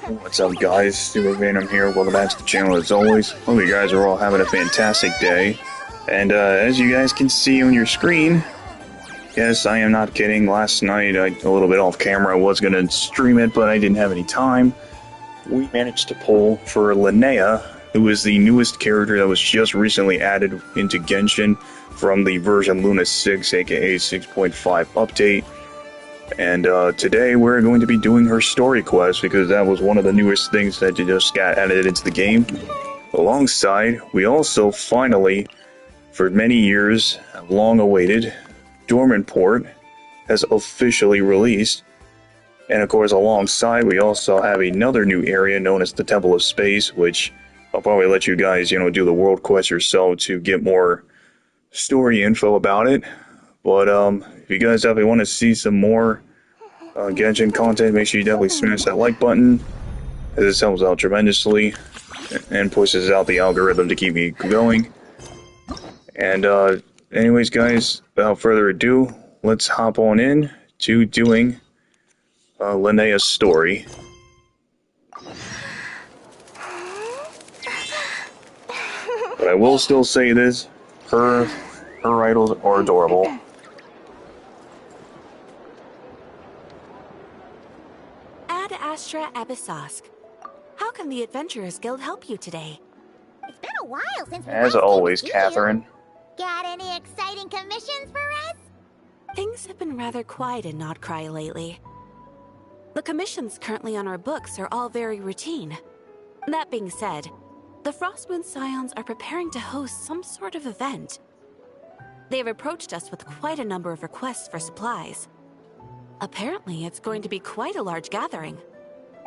What's up, guys? Super Venom here. Welcome back to the channel as always. Hope you guys are all having a fantastic day. And as you guys can see on your screen, yes, I am not kidding. Last night, a little bit off camera, I was going to stream it, but I didn't have any time. We managed to pull for Linnea, who is the newest character that was just recently added into Genshin from the version Luna 6, aka 6.5 update. And today we're going to be doing her story quest because that was one of the newest things that just got added into the game. Alongside, we also finally, for many years, long awaited, Dormant Port has officially released. And of course, alongside, we also have another new area known as the Temple of Space, which I'll probably let you guys, do the world quest yourself to get more story info about it. But if you guys definitely want to see some more Genshin content, make sure you definitely smash that like button, as this helps out tremendously and pushes out the algorithm to keep me going. And anyways, guys, without further ado, let's hop on in to doing Linnea's story. But I will still say this, her idols are adorable. Ad Astra Abyssosk. How can the Adventurers Guild help you today? It's been a while since we As last always, came to see you. Catherine. Got any exciting commissions for us? Things have been rather quiet in Notcry lately. The commissions currently on our books are all very routine. That being said, the Frostmoon Scions are preparing to host some sort of event. They have approached us with quite a number of requests for supplies. Apparently, it's going to be quite a large gathering.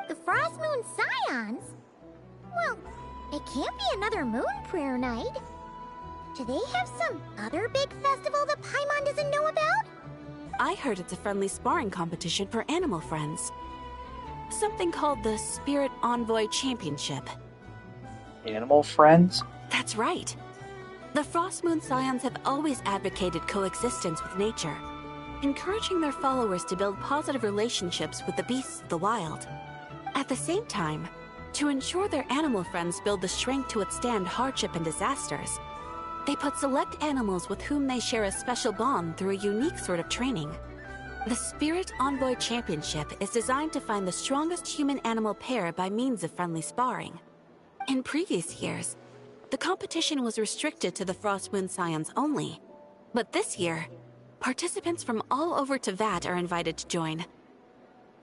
The Frostmoon Scions? Well, it can't be another Moon Prayer Night. Do they have some other big festival that Paimon doesn't know about? I heard it's a friendly sparring competition for animal friends. Something called the Spirit Envoy Championship. Animal friends? That's right. The Frostmoon Scions have always advocated coexistence with nature, encouraging their followers to build positive relationships with the beasts of the wild. At the same time, to ensure their animal friends build the strength to withstand hardship and disasters, they put select animals with whom they share a special bond through a unique sort of training. The Spirit Envoy Championship is designed to find the strongest human-animal pair by means of friendly sparring. In previous years, the competition was restricted to the Frostmoon Scions only, but this year, participants from all over Teyvat are invited to join.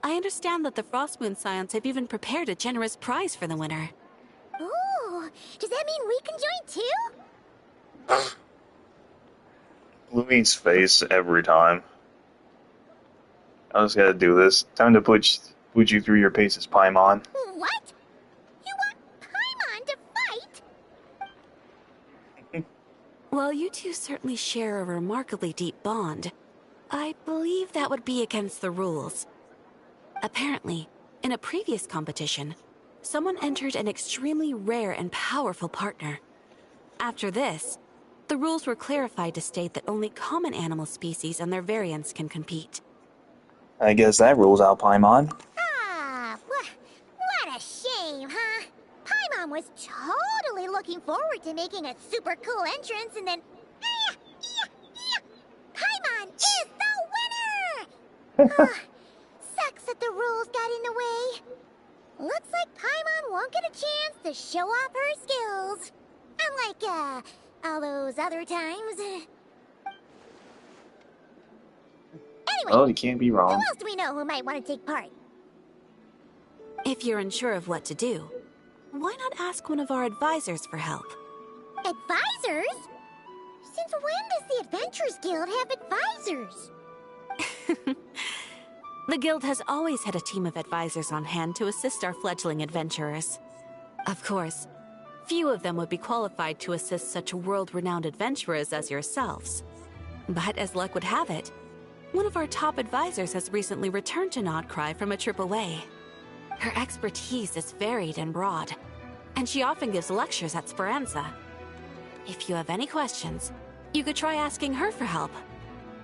I understand that the Frostmoon Scions have even prepared a generous prize for the winner. Ooh, does that mean we can join too? Lumi's face every time. I just gotta do this. Time to put you through your paces, Paimon. What? You want Paimon to fight? While you two certainly share a remarkably deep bond, I believe that would be against the rules. Apparently, in a previous competition, someone entered an extremely rare and powerful partner. After this, the rules were clarified to state that only common animal species and their variants can compete. I guess that rules out Paimon. Ah, what a shame, huh? Paimon was totally looking forward to making a super cool entrance, and then... Paimon is the winner! Sucks that the rules got in the way. Looks like Paimon won't get a chance to show off her skills. Unlike, all those other times. Anyway, Oh, you can't be who wrong. else do we know who might want to take part? If you're unsure of what to do, why not ask one of our advisors for help? Advisors? Since when does the Adventurers Guild have advisors? The Guild has always had a team of advisors on hand to assist our fledgling adventurers. Of course, few of them would be qualified to assist such world-renowned adventurers as yourselves. But as luck would have it, one of our top advisors has recently returned to Notcry from a trip away. Her expertise is varied and broad, and she often gives lectures at Speranza. If you have any questions, you could try asking her for help.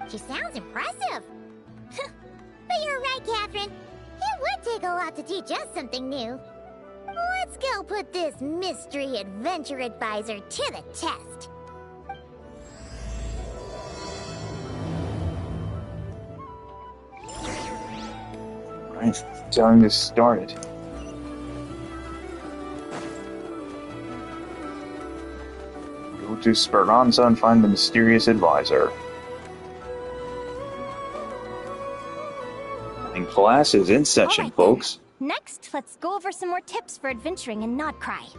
She sounds impressive. But you're right, Catherine. It would take a lot to teach us something new. Let's go put this mystery adventure advisor to the test. Alright, time to start it. Go to Speranza and find the mysterious advisor. And class is in session, right, folks. Next, let's go over some more tips for adventuring in Nodcry.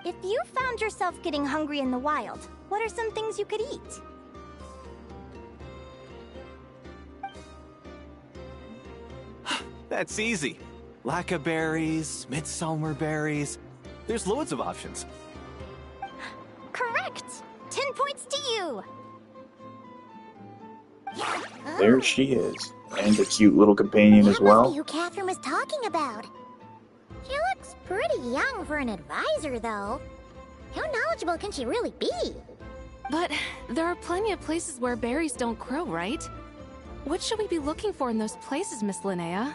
If you found yourself getting hungry in the wild, what are some things you could eat? That's easy. Lacca berries, midsummer berries. There's loads of options. Correct! 10 points to you! There she is. And a cute little companion as That must be well. who Catherine was talking about. She looks pretty young for an advisor, though. How knowledgeable can she really be? But there are plenty of places where berries don't grow, right? What should we be looking for in those places, Miss Linnea?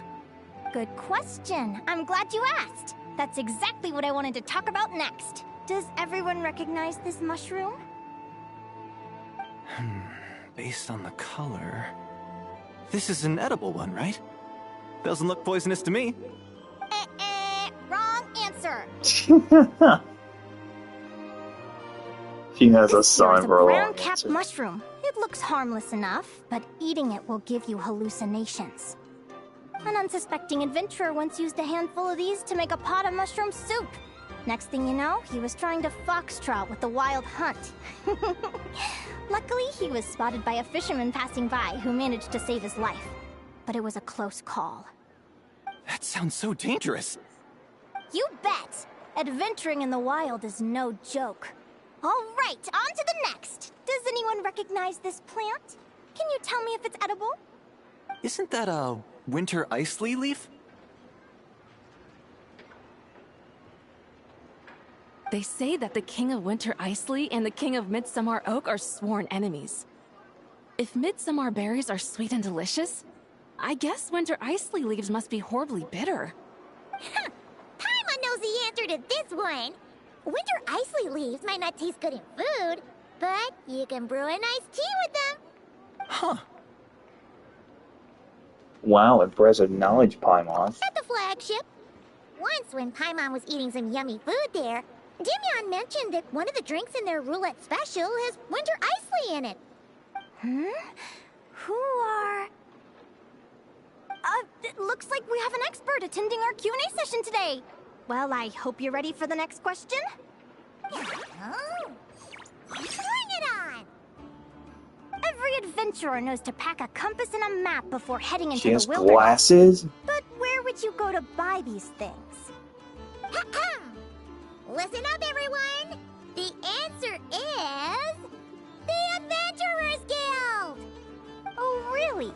Good question. I'm glad you asked. That's exactly what I wanted to talk about next. Does everyone recognize this mushroom? Based on the color... This is an edible one, right? Doesn't look poisonous to me. Wrong answer. She has a This sign here is for a long brown-capped answer. mushroom. It looks harmless enough, but eating it will give you hallucinations. An unsuspecting adventurer once used a handful of these to make a pot of mushroom soup. Next thing you know, he was trying to foxtrot with the wild hunt. Luckily, he was spotted by a fisherman passing by who managed to save his life. But it was a close call. That sounds so dangerous. You bet! Adventuring in the wild is no joke. All right, on to the next. Does anyone recognize this plant? Can you tell me if it's edible? Isn't that a winter ice leaf? They say that the King of Winter Iceley and the King of Midsummer Oak are sworn enemies. If midsummer berries are sweet and delicious, I guess Winter Iceley leaves must be horribly bitter. Paimon knows the answer to this one. Winter icy leaves might not taste good in food, but you can brew a nice tea with them. Huh. Wow, impressive knowledge, Paimon. At the flagship. Once when Paimon was eating some yummy food there, Dimyon mentioned that one of the drinks in their roulette special has winter icy in it. Who are... it looks like we have an expert attending our Q&A session today. Well, I hope you're ready for the next question. Oh, bring it on! Every adventurer knows to pack a compass and a map before heading into She has the wilderness. glasses? But where would you go to buy these things? Listen up, everyone! The answer is... the Adventurers Guild! Oh, really?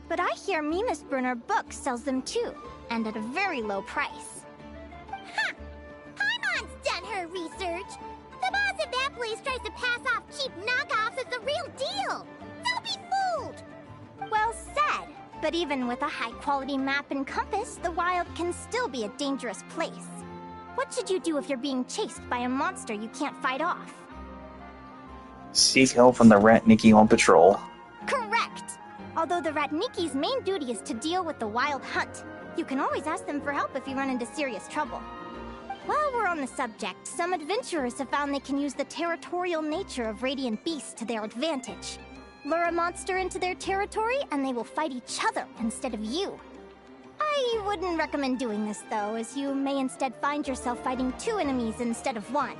But I hear Mimas Brunner Books sells them too, and at a very low price. Ha! Paimon's done her research. The boss of that place tries to pass off cheap knockoffs as the real deal. Don't be fooled! Well said. But even with a high-quality map and compass, the wild can still be a dangerous place. What should you do if you're being chased by a monster you can't fight off? Seek help from the Ratniki on patrol. Correct! Although the Ratniki's main duty is to deal with the wild hunt, you can always ask them for help if you run into serious trouble. While we're on the subject, some adventurers have found they can use the territorial nature of radiant beasts to their advantage. Lure a monster into their territory, and they will fight each other instead of you. I wouldn't recommend doing this, though, as you may instead find yourself fighting two enemies instead of one.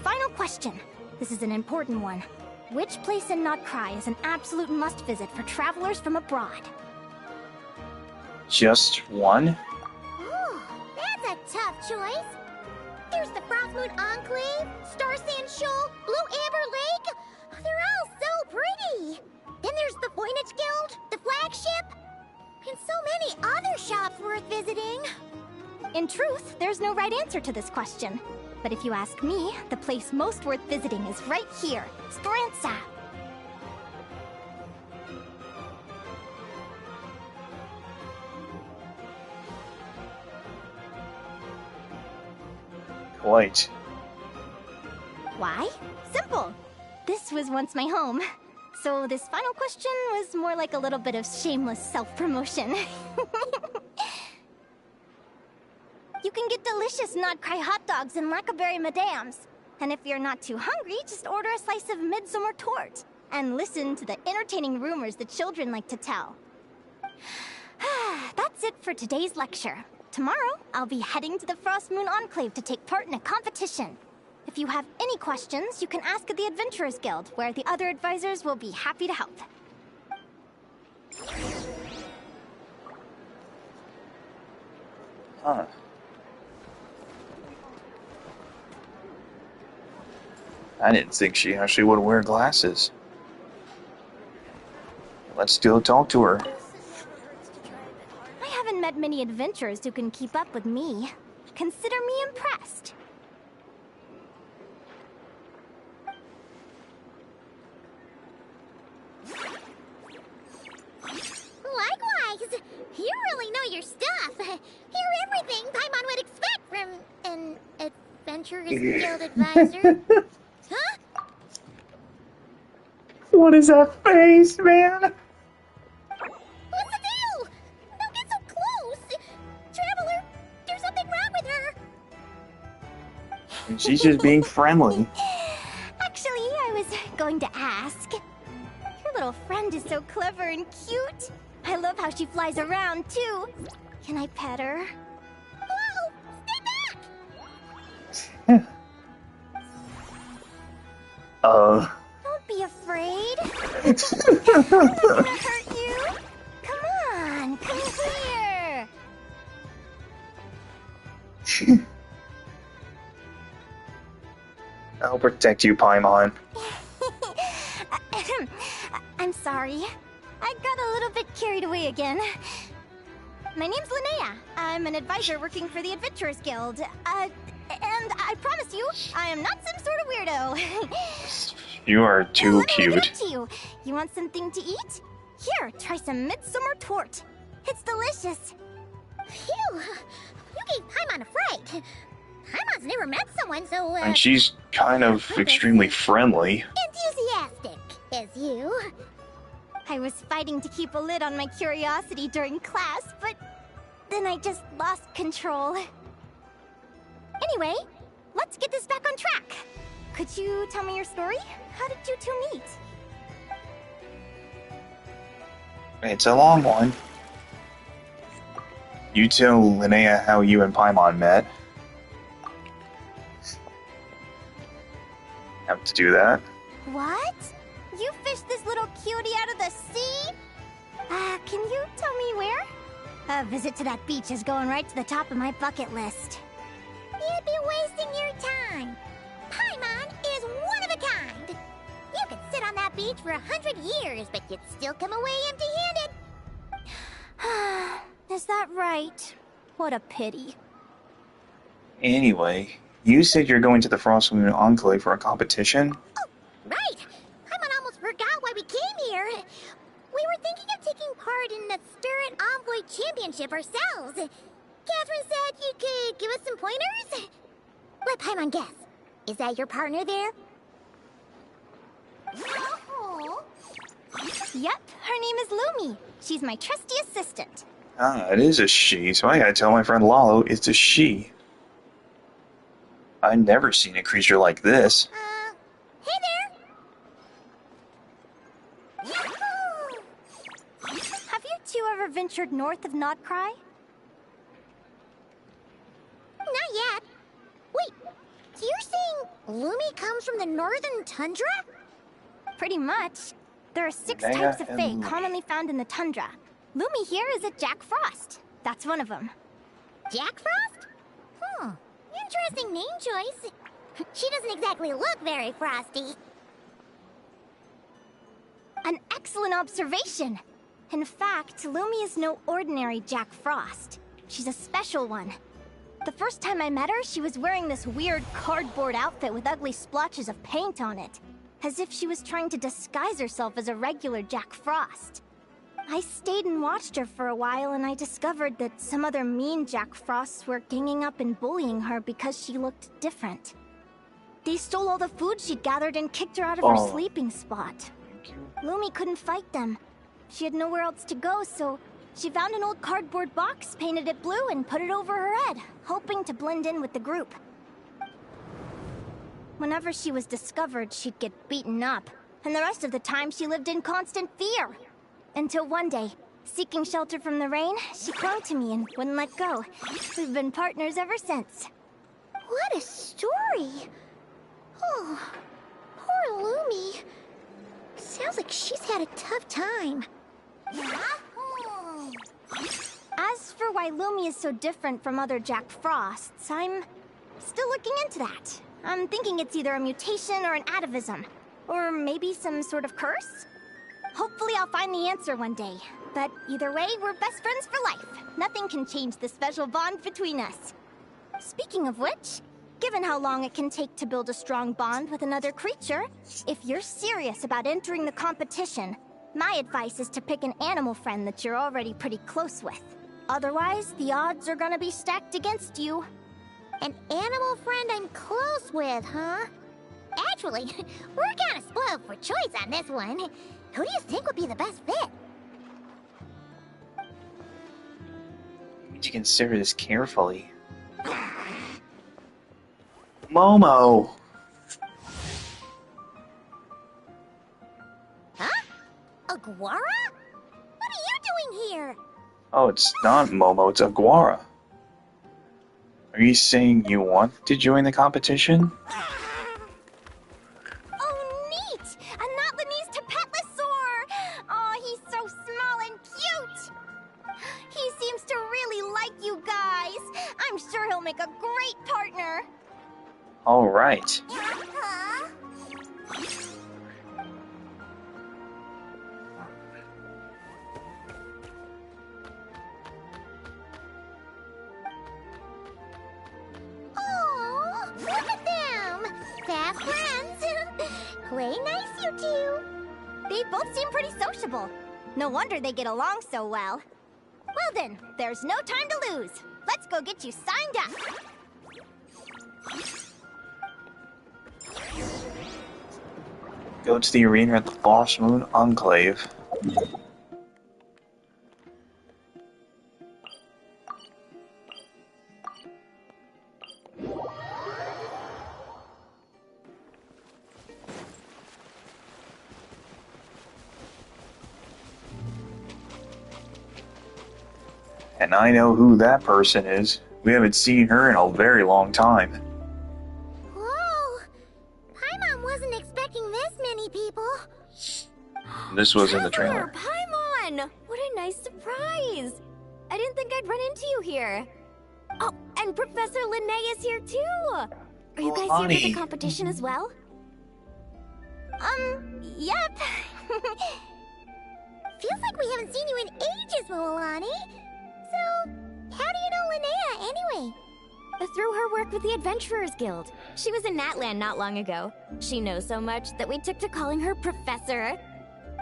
Final question. This is an important one. Which place in Nodcry is an absolute must-visit for travelers from abroad? Just one? Ooh, that's a tough choice. There's the Frostmoon Enclave, Star Sand Shoal, Blue Amber Lake. They're all so pretty. Then there's the Voynich Guild, the flagship, and so many other shops worth visiting. In truth, there's no right answer to this question. But if you ask me, the place most worth visiting is right here, Speranza. quite. Why? Simple. This was once my home. So this final question was more like a little bit of shameless self-promotion. You can get delicious Nodcry hot dogs and Lackaberry Madams. And if you're not too hungry, just order a slice of midsummer tort. And listen to the entertaining rumors the children like to tell. That's it for today's lecture. Tomorrow, I'll be heading to the Frost Moon Enclave to take part in a competition. If you have any questions, you can ask at the Adventurers Guild, where the other advisors will be happy to help. Huh. I didn't think she actually would wear glasses. Let's go talk to her. I haven't met many adventurers who can keep up with me. Consider me impressed. Likewise! You really know your stuff. You're everything Paimon would expect from an Adventurers Guild advisor. Huh? What is that face, man? What's the deal? Don't get so close! Traveler, there's something wrong with her! She's just being friendly. Actually, I was going to ask. Your little friend is so clever and cute. I love how she flies around, too. Can I pet her? Whoa! Stay back! Don't be afraid. I'm not gonna hurt you. Come on, come here. I'll protect you, Paimon. I'm sorry. I got a little bit carried away again. My name's Linnea. I'm an advisor working for the Adventurers Guild. And I promise you, I am not some sort of weirdo. You are too Let me leave it cute. up to you. You want something to eat? Here, try some midsummer tort. It's delicious. Phew! You gave Paimon a fright. Paimon's never met someone so, And she's kind of extremely friendly. enthusiastic as you. I was fighting to keep a lid on my curiosity during class, but then I just lost control. Anyway, let's get this back on track. Could you tell me your story? How did you two meet? It's a long one. You tell Linnea how you and Paimon met. Have to do that. What? You fished this little cutie out of the sea? Can you tell me where? A visit to that beach is going right to the top of my bucket list. You'd be wasting your time. Paimon is one of a kind. You could sit on that beach for 100 years, but you'd still come away empty-handed. Is that right? What a pity. Anyway, you said you're going to the Frost Moon Enclave for a competition? Oh, right. Paimon almost forgot why we came here. We were thinking of taking part in the Spirit Envoy Championship ourselves. Catherine said you could give us some pointers. Let Paimon guess. Is that your partner there? Yep, her name is Lumi. She's my trusty assistant. Ah, it is a she, so I gotta tell my friend Lalo it's a she. I've never seen a creature like this. Hey there. Have you two ever ventured north of Nodcry? Not yet. Wait, you're saying Lumi comes from the northern tundra? Pretty much. There are 6 Linnea types of and Fae Lumi. commonly found in the tundra. Lumi here is a Jack Frost. That's one of them. Jack Frost? Interesting name choice. She doesn't exactly look very frosty. An excellent observation. In fact, Lumi is no ordinary Jack Frost. She's a special one. The first time I met her, she was wearing this weird cardboard outfit with ugly splotches of paint on it. As if she was trying to disguise herself as a regular Jack Frost. I stayed and watched her for a while, and I discovered that some other mean Jack Frosts were ganging up and bullying her because she looked different. They stole all the food she'd gathered and kicked her out of her sleeping spot. Lumi couldn't fight them. She had nowhere else to go, so she found an old cardboard box, painted it blue, and put it over her head, hoping to blend in with the group. Whenever she was discovered, she'd get beaten up, and the rest of the time she lived in constant fear. Until one day, seeking shelter from the rain, she clung to me and wouldn't let go. We've been partners ever since. What a story! Oh, poor Lumi. Sounds like she's had a tough time. As for why Lumi is so different from other Jack Frosts, I'm still looking into that. I'm thinking it's either a mutation or an atavism. Or maybe some sort of curse? Hopefully I'll find the answer one day. But either way, we're best friends for life. Nothing can change the special bond between us. Speaking of which, given how long it can take to build a strong bond with another creature, if you're serious about entering the competition, my advice is to pick an animal friend that you're already pretty close with. Otherwise, the odds are gonna be stacked against you. An animal friend I'm close with, huh? Actually, we're kinda spoiled for choice on this one. Who do you think would be the best fit? You need to consider this carefully. Momo! Huh? Aguara? What are you doing here? Oh, it's not Momo, it's Aguara. Are you saying you want to join the competition? Oh, neat! A Notlanese Tapetlosaur! Oh, he's so small and cute! He seems to really like you guys. I'm sure he'll make a great partner. Alright. Huh? Oh, look at them! Fast friends! Play nice, you two! They both seem pretty sociable. No wonder they get along so well. Well then, there's no time to lose. Let's go get you signed up. Go to the arena at the Frost Moon Enclave. And I know who that person is. We haven't seen her in a very long time. Whoa! Paimon wasn't expecting this many people. This was in the trailer. Paimon! What a nice surprise! I didn't think I'd run into you here. Oh, and Professor Linnea is here too! Are you guys here for the competition as well? Yep. Feels like we haven't seen you in ages, Moalani. So, how do you know Linnea anyway? Through her work with the Adventurers Guild. She was in Natland not long ago. She knows so much that we took to calling her Professor.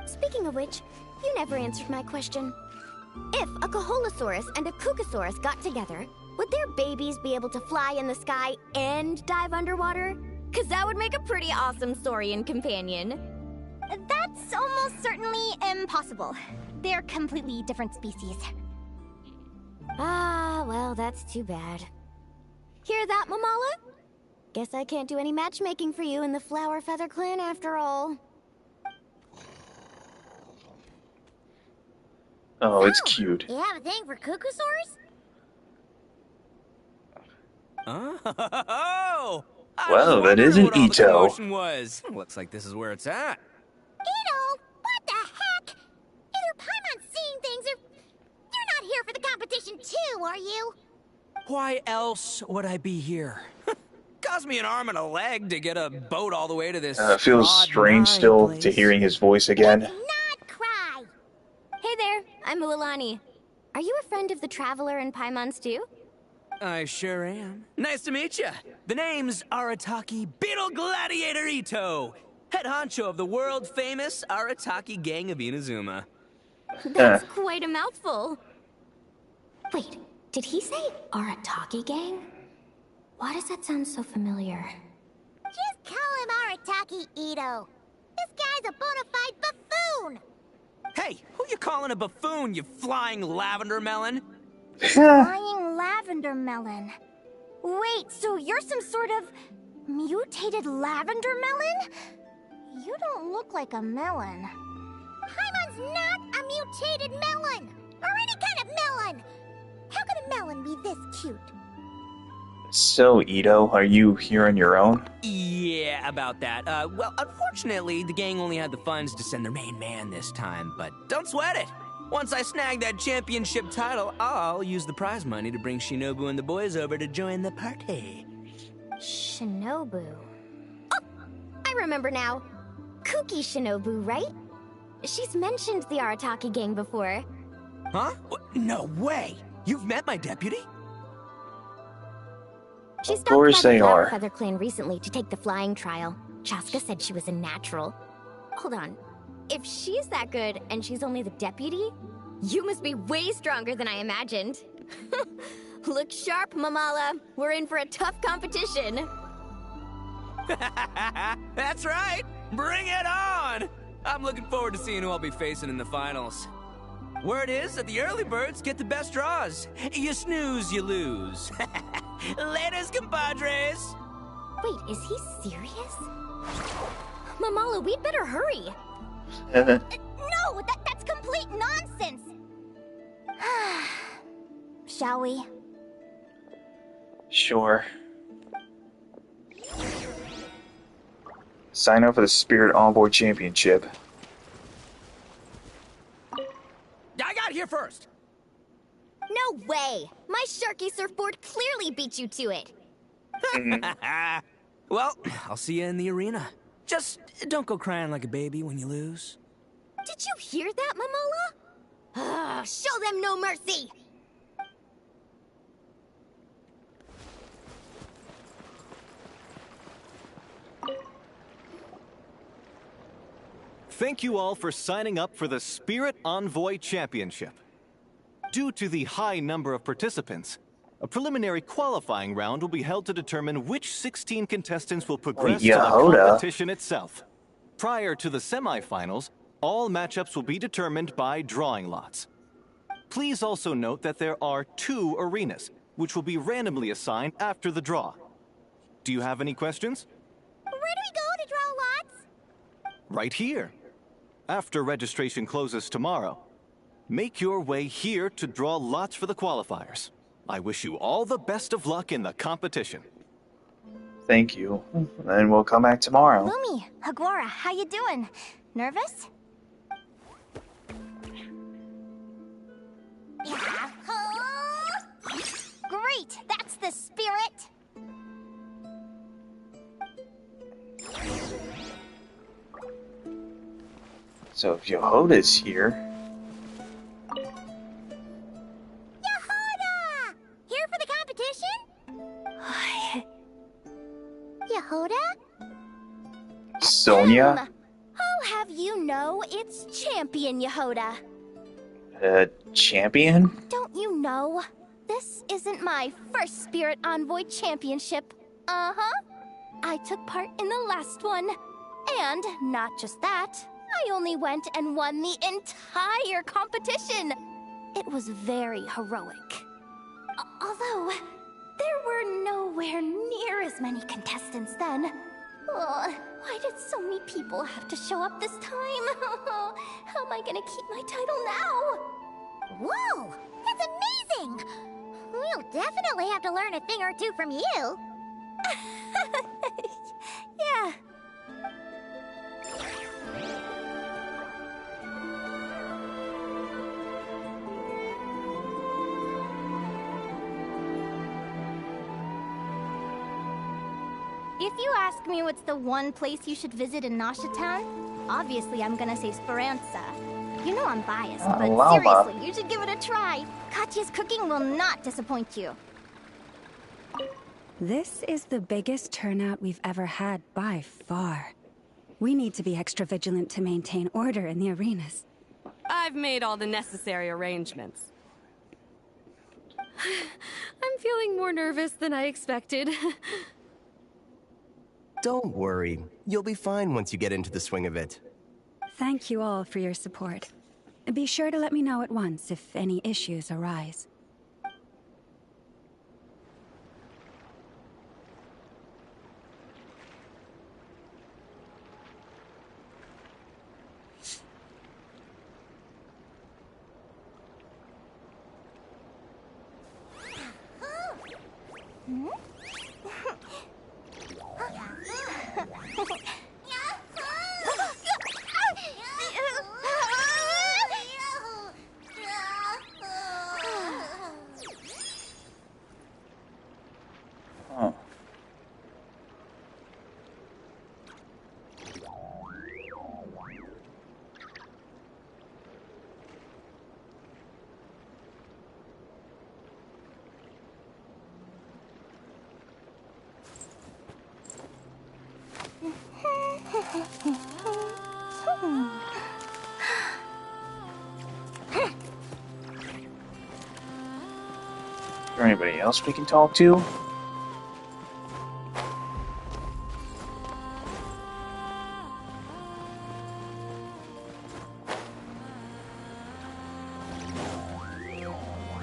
Speaking of which, you never answered my question. If a Kaholosaurus and a Kukasaurus got together, would their babies be able to fly in the sky and dive underwater? 'Cause that would make a pretty awesome saurian companion. That's almost certainly impossible. They're completely different species. Ah, well, that's too bad. Hear that, Mamala? Guess I can't do any matchmaking for you in the Flower Feather Clan after all. Oh, it's cute. You have a thing for Kukusaurs? Oh! Well, that isn't Ito. Was. Looks like this is where it's at. Ito, what the heck? Either Paimon's seeing things or you're not here for the competition too, are you? Why else would I be here? Cost me an arm and a leg to get a boat all the way to this. It feels strange still to hearing his voice again. Not cry. Hey there, I'm Mualani. Are you a friend of the Traveler and Paimon's too? I sure am. Nice to meet you. The name's Arataki Beetle Gladiator Ito, head honcho of the world-famous Arataki gang of Inazuma. That's quite a mouthful. Wait, did he say Arataki gang? Why does that sound so familiar? Just call him Arataki Ito. This guy's a bona fide buffoon. Hey, who you calling a buffoon, you flying lavender melon? Flying lavender melon. Wait, so you're some sort of mutated lavender melon? You don't look like a melon. Paimon's not a mutated melon, or any kind of melon. How could a melon be this cute? So, Ito, are you here on your own? Yeah, about that. Well, unfortunately, the gang only had the funds to send their main man this time, but don't sweat it. Once I snag that championship title, I'll use the prize money to bring Shinobu and the boys over to join the party. Shinobu. Oh, I remember now. Kuki Shinobu, right? She's mentioned the Arataki gang before. Huh? No way! You've met my deputy? She Of stopped course by the they Flower are. Feather clan recently to take the flying trial. Chaska said she was a natural. Hold on. If she's that good and she's only the deputy, you must be way stronger than I imagined. Look sharp, Mamala. We're in for a tough competition. That's right! Bring it on! I'm looking forward to seeing who I'll be facing in the finals. Word is that the early birds get the best draws. You snooze, you lose. Laters, compadres! Wait, is he serious? Mamala, we'd better hurry. No, that's complete nonsense. Shall we? Sure. Sign up for the Spirit Envoy Championship. I got here first! No way! My Sharky surfboard clearly beat you to it. Well, I'll see you in the arena. Just don't go crying like a baby when you lose. Did you hear that, Mamala? Show them no mercy! Thank you all for signing up for the Spirit Envoy Championship. Due to the high number of participants, a preliminary qualifying round will be held to determine which 16 contestants will progress to the Yehoda. competition itself. Prior to the semifinals, all matchups will be determined by drawing lots. Please also note that there are 2 arenas, which will be randomly assigned after the draw. Do you have any questions? Where do we go to draw lots? Right here. After registration closes tomorrow, make your way here to draw lots for the qualifiers. I wish you all the best of luck in the competition. Thank you. And we'll come back tomorrow. Lumi, Hagwara, how you doing? Nervous? Great, that's the spirit. So if Yehoda's here, Yehoda! Here for the competition? Yehoda? Sonia, I'll have you know it's Champion Yehoda. champion? Don't you know? This isn't my first Spirit Envoy Championship. Uh-huh. I took part in the last one. And not just that, I only went and won the entire competition. It was very heroic. Although, there were nowhere near as many contestants then. Oh, why did so many people have to show up this time? How am I gonna keep my title now? Whoa! That's amazing! We'll definitely have to learn a thing or two from you. Yeah. If you ask me what's the one place you should visit in Nasha Town, obviously I'm gonna say Speranza. You know I'm biased, but Llama. seriously, you should give it a try. Katya's cooking will not disappoint you. This is the biggest turnout we've ever had by far. We need to be extra vigilant to maintain order in the arenas. I've made all the necessary arrangements. I'm feeling more nervous than I expected. Don't worry. You'll be fine once you get into the swing of it. Thank you all for your support. Be sure to let me know at once if any issues arise. Huh. Is there anybody else we can talk to?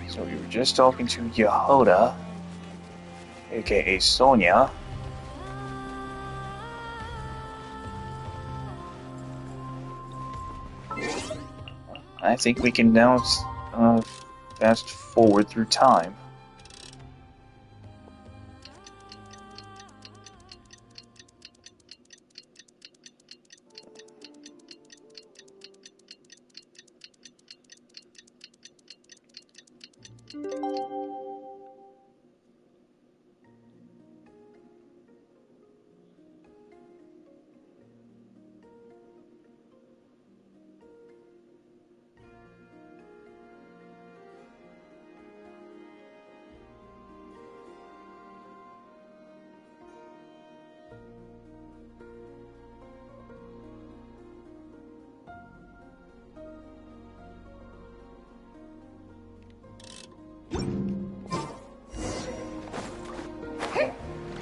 So we were just talking to Yehoda, aka Sonia. I think we can now fast forward through time.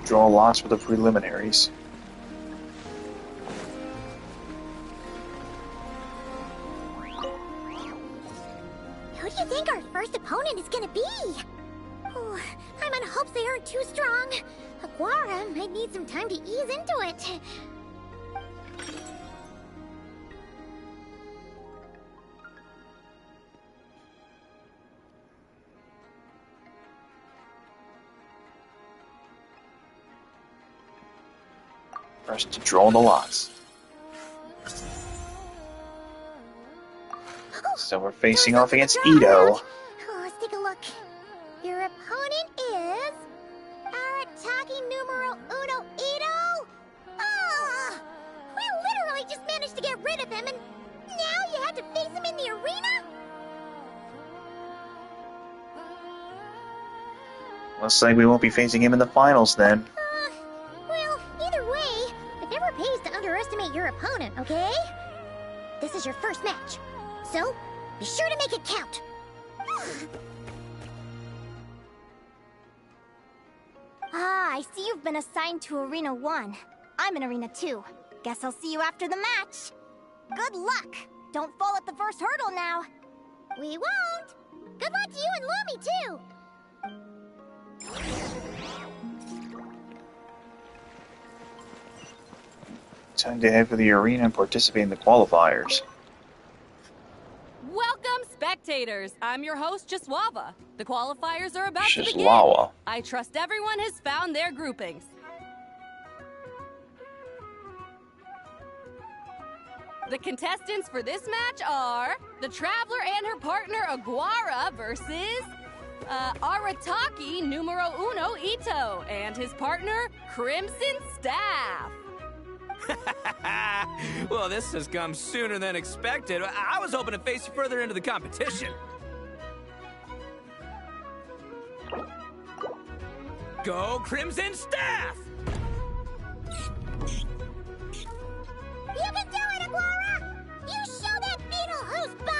Draw lots for the preliminaries. Who do you think our first opponent is gonna be? Oh, I'm on hopes they aren't too strong. Aguara might need some time to ease into it. First to draw the lots. So we're facing off against Ito. Oh, let's take a look. Your opponent is Arataki numero uno Ito. Ah, we literally just managed to get rid of him, and now you have to face him in the arena. Looks like we won't be facing him in the finals then. Well, either way, it never pays to underestimate your opponent, okay? This is your first match, so be sure to make it count. Ah, I see you've been assigned to Arena 1. I'm in Arena 2. Guess I'll see you after the match. Good luck! Don't fall at the first hurdle now. We won't. Good luck to you and Lumi, too. Time to head for the arena and participate in the qualifiers. Welcome, spectators. I'm your host, Jaswava. The qualifiers are about to begin. Shislawa. I trust everyone has found their groupings. The contestants for this match are the Traveler and her partner Aguara versus Arataki numero uno Ito and his partner Crimson Staff. Well, this has come sooner than expected. I was hoping to face you further into the competition. Go Crimson Staff! You can do it, Aguara! You show that beetle who's boss!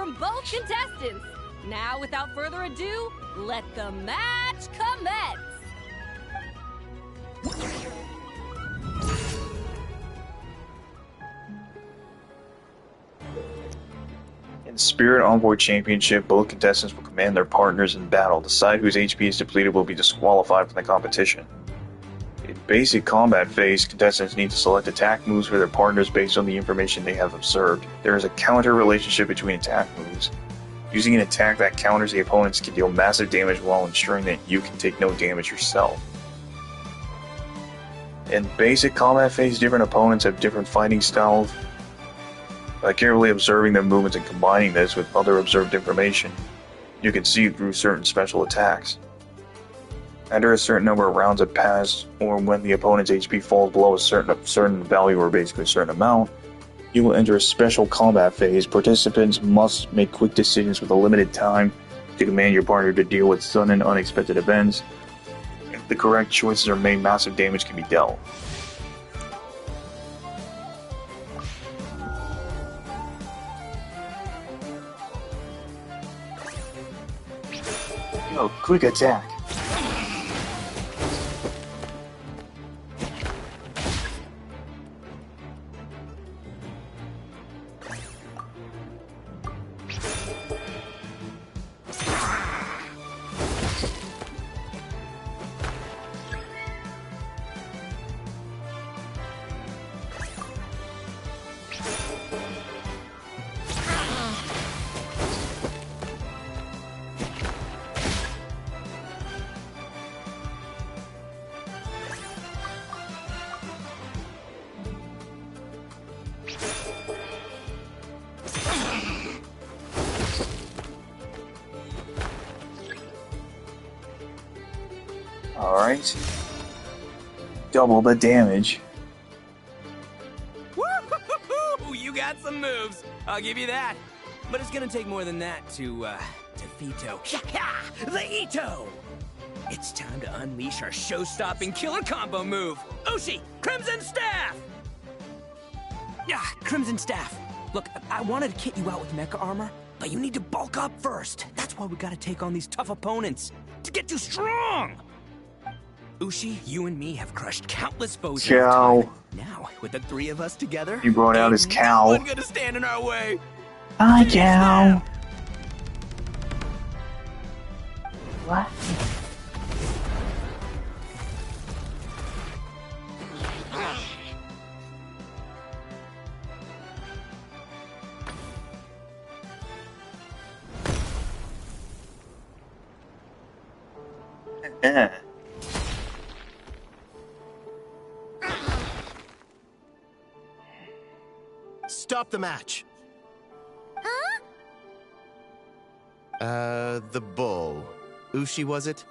from both contestants. Now, without further ado, let the match commence! In the Spirit Envoy Championship, both contestants will command their partners in battle. Decide whose HP is depleted will be disqualified from the competition. In Basic Combat Phase, contestants need to select attack moves for their partners based on the information they have observed. There is a counter relationship between attack moves. Using an attack that counters the opponents can deal massive damage while ensuring that you can take no damage yourself. In Basic Combat Phase, different opponents have different fighting styles. By carefully observing their movements and combining this with other observed information, you can see through certain special attacks. After a certain number of rounds have passed, or when the opponent's HP falls below a certain value, or basically a certain amount, you will enter a special combat phase. Participants must make quick decisions with a limited time to command your partner to deal with sudden and unexpected events. If the correct choices are made, massive damage can be dealt. Yo, quick attack. Alright. Double the damage. Woo-hoo-hoo-hoo! You got some moves. I'll give you that. But it's gonna take more than that to defeat the Ito! It's time to unleash our show-stopping killer combo move. Ushi, Crimson Staff! Yeah, Crimson Staff. Look, I wanted to kit you out with mecha armor, but you need to bulk up first. That's why we gotta take on these tough opponents. To get you strong! Ushi, you and me have crushed countless foes. Cow. Now, with the three of us together, He brought out his cow. no one's gonna stand in our way. Hi, cow. What? Stop the match. Huh? The bull. Ushi, was it?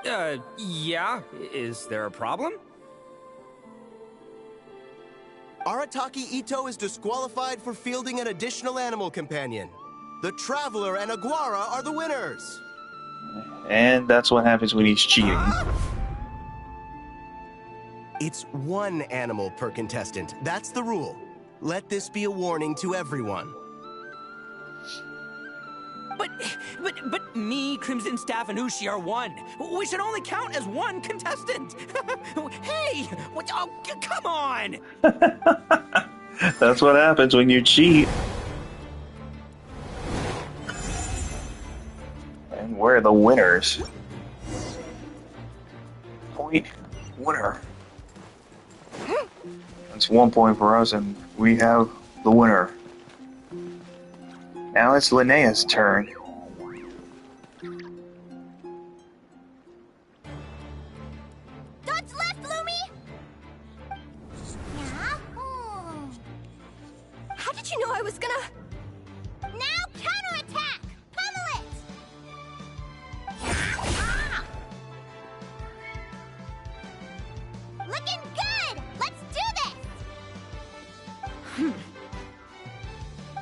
Yeah. Is there a problem? Arataki Ito is disqualified for fielding an additional animal companion. The Traveler and Aguara are the winners. And that's what happens when he's cheating. It's one animal per contestant. That's the rule. Let this be a warning to everyone. But me, Crimson Staff, and Ushi are one. We should only count as one contestant. Hey, what? Oh, come on! That's what happens when you cheat. And we're the winners. Point winner. That's 1 point for us, and we have the winner. Now it's Linnea's turn. Dodge left, Lumi! Yeah? How did you know I was gonna... Now counterattack! Pummel it! Looking good! Let's do this!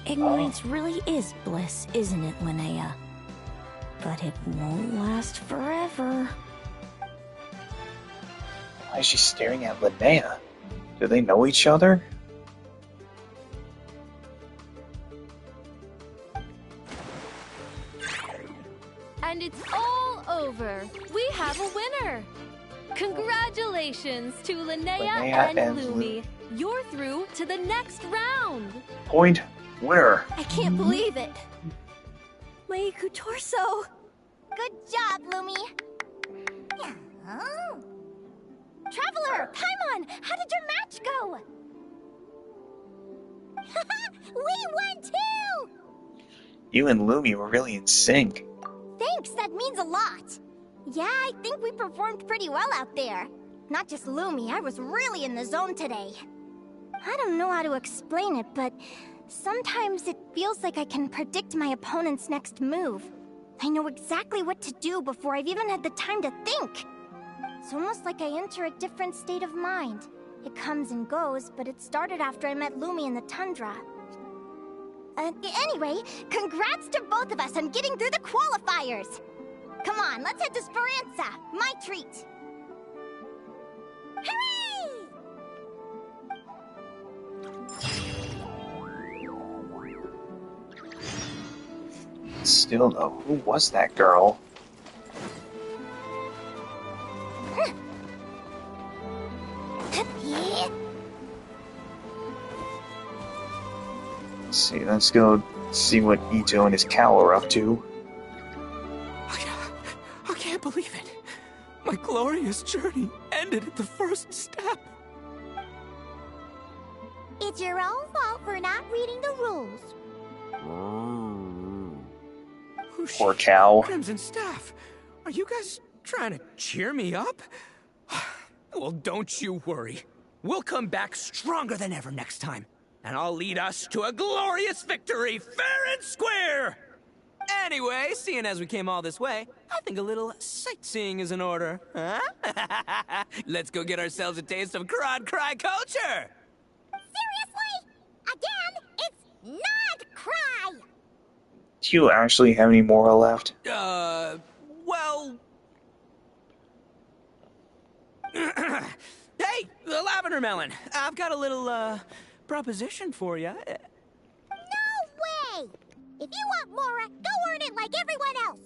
Ignorance really is bliss, isn't it, Linnea? But it won't last forever. Why is she staring at Linnea? Do they know each other? have a winner! Congratulations to Linnea Linnea and and Lumi. You're through to the next round! Point winner. I can't believe it. My torso. Good job, Lumi. Oh. Traveler, Paimon, how did your match go? We won too! You and Lumi were really in sync. Thanks, that means a lot. Yeah, I think we performed pretty well out there. Not just Lumi, I was really in the zone today. I don't know how to explain it, but sometimes it feels like I can predict my opponent's next move. I know exactly what to do before I've even had the time to think. It's almost like I enter a different state of mind. It comes and goes, but it started after I met Lumi in the tundra. Anyway, congrats to both of us on getting through the qualifiers! Come on, let's head to Speranza, my treat! Hooray! Still though, who was that girl? Let's go see what Ito and his cow are up to. I can't believe it. My glorious journey ended at the first step. It's your own fault for not reading the rules. Poor cow. Crimson Staff, are you guys trying to cheer me up? Well, don't you worry. We'll come back stronger than ever next time. And I'll lead us to a glorious victory, fair and square! Anyway, seeing as we came all this way, I think a little sightseeing is in order, huh? Let's go get ourselves a taste of Crod Cry culture! Seriously? Again, it's not cry! Do you actually have any more left? Well... Hey, the lavender melon! I've got a little, proposition for you. No way! If you want Mora, go earn it like everyone else!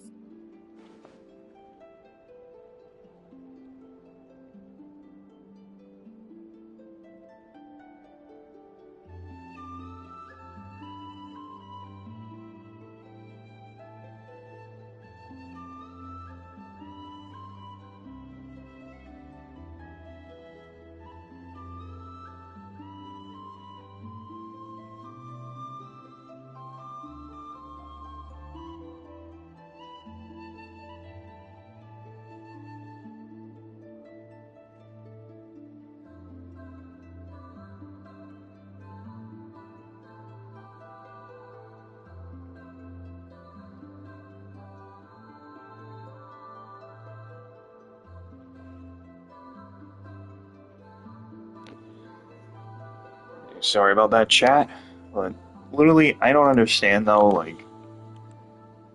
Sorry about that, chat. But literally, I don't understand though, like,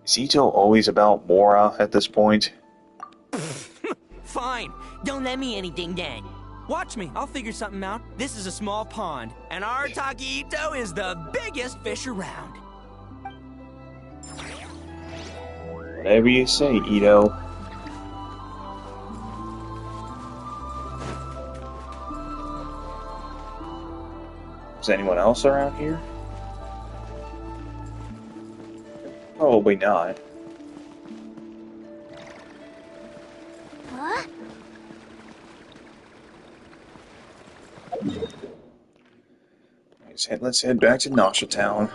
is Ito always about Mora at this point? Fine. Don't let me anything then. Watch me. I'll figure something out. This is a small pond, and Arataki Ito is the biggest fish around. Whatever you say, Ito. Is anyone else around here? Probably not. Huh? Let's head back to Nasha Town.